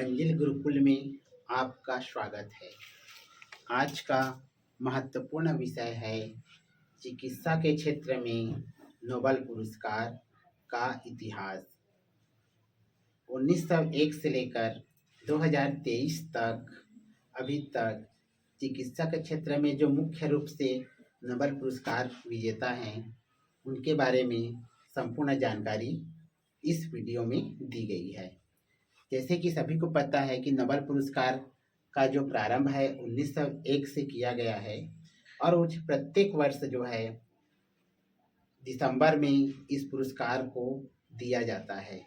मंजिल गुरुकुल में आपका स्वागत है। आज का महत्वपूर्ण विषय है चिकित्सा के क्षेत्र में नोबेल पुरस्कार का इतिहास। 1901 से लेकर 2023 तक अभी तक चिकित्सा के क्षेत्र में जो मुख्य रूप से नोबेल पुरस्कार विजेता हैं उनके बारे में संपूर्ण जानकारी इस वीडियो में दी गई है। जैसे कि सभी को पता है कि नोबेल पुरस्कार का जो प्रारंभ है 1901 से किया गया है और वो प्रत्येक वर्ष जो है दिसंबर में इस पुरस्कार को दिया जाता है।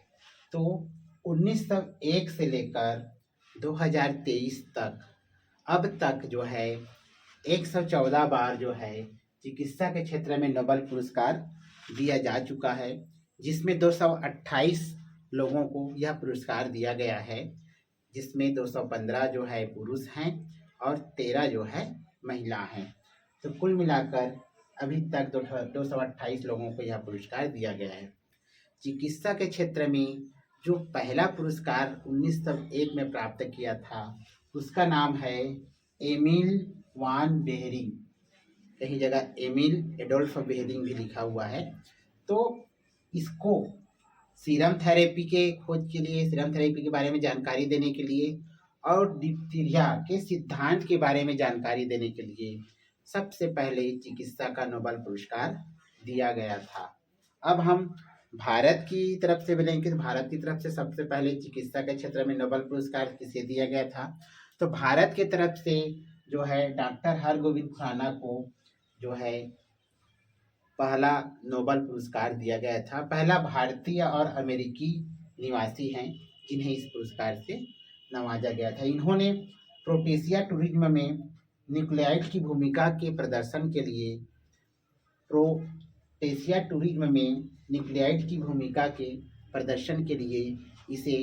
तो 1901 से लेकर 2023 तक अब तक जो है 114 बार जो है चिकित्सा के क्षेत्र में नोबेल पुरस्कार दिया जा चुका है, जिसमें 228 लोगों को यह पुरस्कार दिया गया है, जिसमें 215 जो है पुरुष हैं और 13 जो है महिला हैं। तो कुल मिलाकर अभी तक 228 लोगों को यह पुरस्कार दिया गया है। चिकित्सा के क्षेत्र में जो पहला पुरस्कार 1901 में प्राप्त किया था उसका नाम है एमिल वान बेहरिंग। कहीं जगह एमिल एडोल्फ बेहरिंग भी लिखा हुआ है। तो इसको सीरम थेरेपी के खोज के लिए, सीरम थेरेपी के बारे में जानकारी देने के लिए और डिप्थीरिया के सिद्धांत के बारे में जानकारी देने के लिए सबसे पहले चिकित्सा का नोबेल पुरस्कार दिया गया था। अब हम भारत की तरफ से बोलेंगे, भारत की तरफ से सबसे पहले चिकित्सा के क्षेत्र में नोबेल पुरस्कार किसे दिया गया था, तो भारत की तरफ से जो है डॉक्टर हरगोविंद खुराना को जो है पहला नोबेल पुरस्कार दिया गया था। पहला भारतीय और अमेरिकी निवासी हैं जिन्हें इस पुरस्कार से नवाजा गया था। इन्होंने प्रोटेसिया टूरिज्म में न्यूक्लियाइड की भूमिका के प्रदर्शन के लिए प्रोटेसिया टूरिज्म में न्यूक्लियाइड की भूमिका के प्रदर्शन के लिए इसे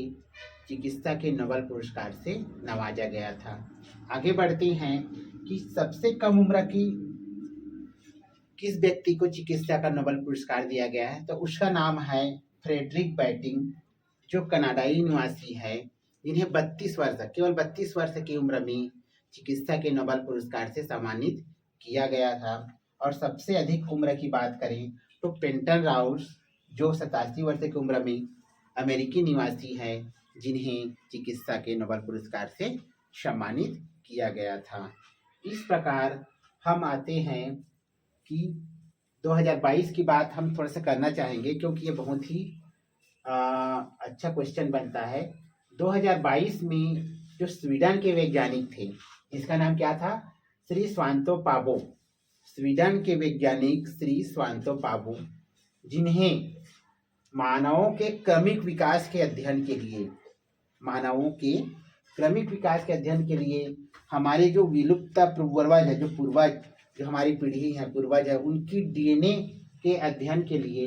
चिकित्सा के नोबेल पुरस्कार से नवाजा गया था। आगे बढ़ते हैं कि सबसे कम उम्र की किस व्यक्ति को चिकित्सा का नोबेल पुरस्कार दिया गया है, तो उसका नाम है फ्रेडरिक बैटिंग, जो कनाडाई निवासी है, जिन्हें 32 वर्ष, केवल 32 वर्ष की उम्र में चिकित्सा के नोबेल पुरस्कार से सम्मानित किया गया था। और सबसे अधिक उम्र की बात करें तो पेंटन राउस, जो 87 वर्ष की उम्र में अमेरिकी निवासी है, जिन्हें चिकित्सा के नोबेल पुरस्कार से सम्मानित किया गया था। इस प्रकार हम आते हैं कि 2022 की बात हम थोड़ा सा करना चाहेंगे, क्योंकि ये बहुत ही अच्छा क्वेश्चन बनता है। 2022 में जो स्वीडन के वैज्ञानिक थे, इसका नाम क्या था, श्री स्वांतो पावो। स्वीडन के वैज्ञानिक श्री स्वांतो पावो, जिन्हें मानवों के क्रमिक विकास के अध्ययन के लिए, मानवों के क्रमिक विकास के अध्ययन के लिए हमारे जो विलुप्त पूर्वज है, जो हमारी पीढ़ी है, पूर्वज है, उनकी डीएनए के अध्ययन के लिए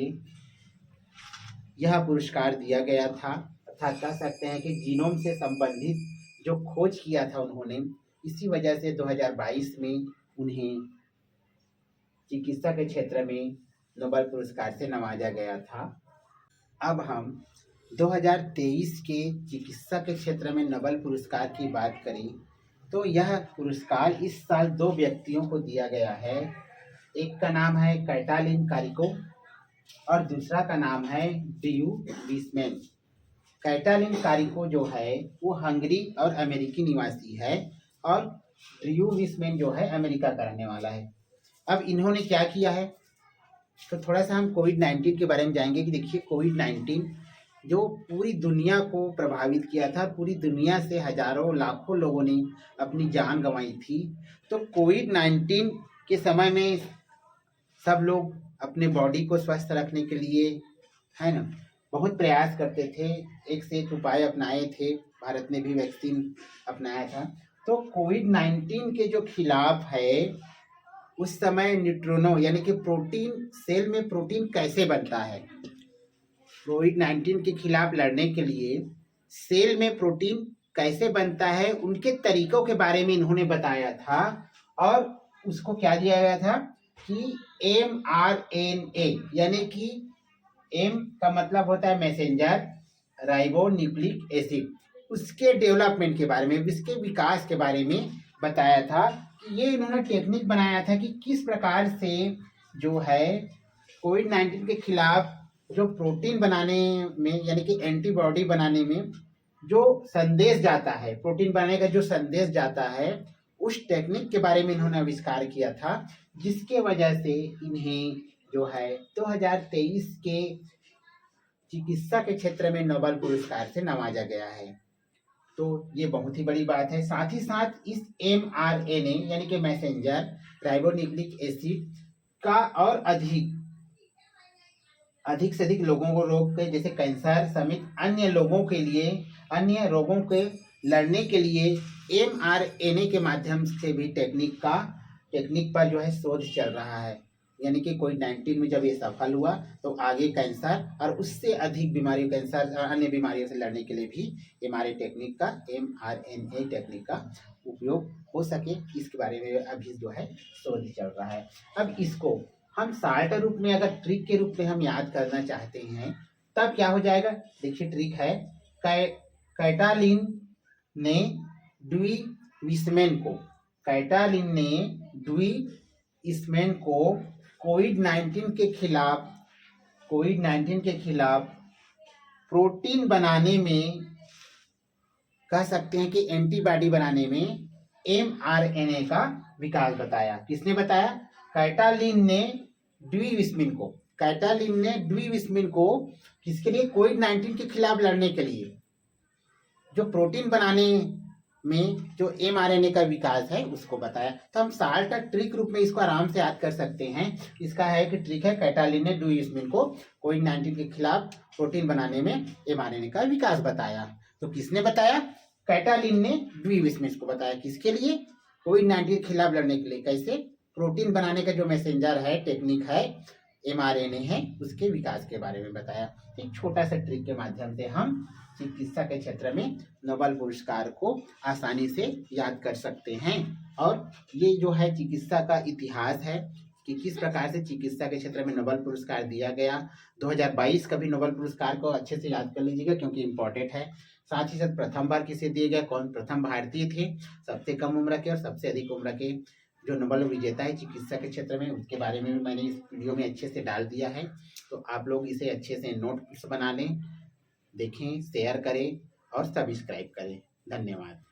यह पुरस्कार दिया गया था। अर्थात कह सकते हैं कि जीनोम से संबंधित जो खोज किया था उन्होंने, इसी वजह से 2022 में उन्हें चिकित्सा के क्षेत्र में नोबेल पुरस्कार से नवाजा गया था। अब हम 2023 के चिकित्सा के क्षेत्र में नोबेल पुरस्कार की बात करें तो यह पुरस्कार इस साल 2 व्यक्तियों को दिया गया है। एक का नाम है कैटालिन कारिको और दूसरा का नाम है ड्रू विस्मैन। कैटालिन कारिको जो है वो हंगरी और अमेरिकी निवासी है और ड्रू विस्मैन जो है अमेरिका का रहने वाला है। अब इन्होंने क्या किया है, तो थोड़ा सा हम कोविड-19 के बारे में जाएंगे कि देखिए कोविड-19 जो पूरी दुनिया को प्रभावित किया था, पूरी दुनिया से हजारों लाखों लोगों ने अपनी जान गंवाई थी। तो कोविड-19 के समय में सब लोग अपने बॉडी को स्वस्थ रखने के लिए, है ना, बहुत प्रयास करते थे, एक से एक उपाय अपनाए थे। भारत ने भी वैक्सीन अपनाया था। तो कोविड-19 के जो खिलाफ है, उस समय न्यूट्रिनो यानी कि प्रोटीन, सेल में प्रोटीन कैसे बनता है, कोविड-19 के खिलाफ लड़ने के लिए सेल में प्रोटीन कैसे बनता है, उनके तरीकों के बारे में इन्होंने बताया था। और उसको क्या दिया गया था कि mRNA, यानी कि M का मतलब होता है मैसेंजर राइबो न्यूक्लिक एसिड, उसके डेवलपमेंट के बारे में, उसके विकास के बारे में बताया था कि ये इन्होंने टेक्निक बनाया था कि किस प्रकार से जो है कोविड-19 के खिलाफ जो प्रोटीन बनाने में यानी कि एंटीबॉडी बनाने में जो संदेश जाता है, प्रोटीन बनाने का जो संदेश जाता है, उस टेक्निक के बारे में इन्होंने आविष्कार किया था, जिसके वजह से इन्हें जो है 2023 के चिकित्सा के क्षेत्र में नोबेल पुरस्कार से नवाजा गया है। तो ये बहुत ही बड़ी बात है। साथ ही साथ इस mRNA यानी कि मैसेंजर राइबोन्यूक्लिक एसिड का और अधिक से अधिक लोगों को रोग के जैसे कैंसर समेत अन्य लोगों के लिए, अन्य रोगों के लड़ने के लिए mRNA के माध्यम से भी टेक्निक पर जो है शोध चल रहा है। यानी कि कोविड-19 में जब ये सफल हुआ तो आगे कैंसर और उससे अधिक बीमारियों, कैंसर और अन्य बीमारियों से लड़ने के लिए भी mRNA टेक्निक का उपयोग हो सके, इसके बारे में अभी जो है शोध चल रहा है। अब इसको हम शार्ट रूप में अगर ट्रिक के रूप में हम याद करना चाहते हैं तब क्या हो जाएगा। देखिए ट्रिक है, कैटालिन ने ड्यूई विसमैन को कोविड-19 के खिलाफ प्रोटीन बनाने में, कह सकते हैं कि एंटीबॉडी बनाने में mRNA का विकास बताया। किसने बताया? कैटालिन ने ड्यूई विसमैन को किसके लिए? कोविड-19 के खिलाफ लड़ने के लिए जो प्रोटीन बनाने में जो mRNA का विकास है उसको बताया। तो हम शार्ट ट्रिक रूप में इसको आराम से याद कर सकते हैं। इसका है कि ट्रिक है, कैटालिन ने ड्यूई विसमैन को कोविड-19 के खिलाफ प्रोटीन बनाने में mRNA का विकास बताया। तो किसने बताया? कैटालिन ने ड्यूई विसमैन को बताया। किसके लिए? कोविड-19 के खिलाफ लड़ने के लिए। कैसे? प्रोटीन बनाने का जो मैसेंजर है, टेक्निक है, mRNA है, उसके विकास के बारे में बताया। एक छोटा सा ट्रिक के माध्यम से हम चिकित्सा के क्षेत्र में नोबेल पुरस्कार को आसानी से याद कर सकते हैं। और ये जो है चिकित्सा का इतिहास है कि किस प्रकार से चिकित्सा के क्षेत्र में नोबेल पुरस्कार दिया गया। 2022 का भी नोबेल पुरस्कार को अच्छे से याद कर लीजिएगा क्योंकि इम्पोर्टेंट है। साथ ही साथ प्रथम बार किसे दिए गया, कौन प्रथम भारतीय थे, सबसे कम उम्र के और सबसे अधिक उम्र के जो नोबेल विजेता है चिकित्सा के क्षेत्र में, उसके बारे में भी मैंने इस वीडियो में अच्छे से डाल दिया है। तो आप लोग इसे अच्छे से नोट्स बना लें, देखें, शेयर करें और सब्सक्राइब करें। धन्यवाद।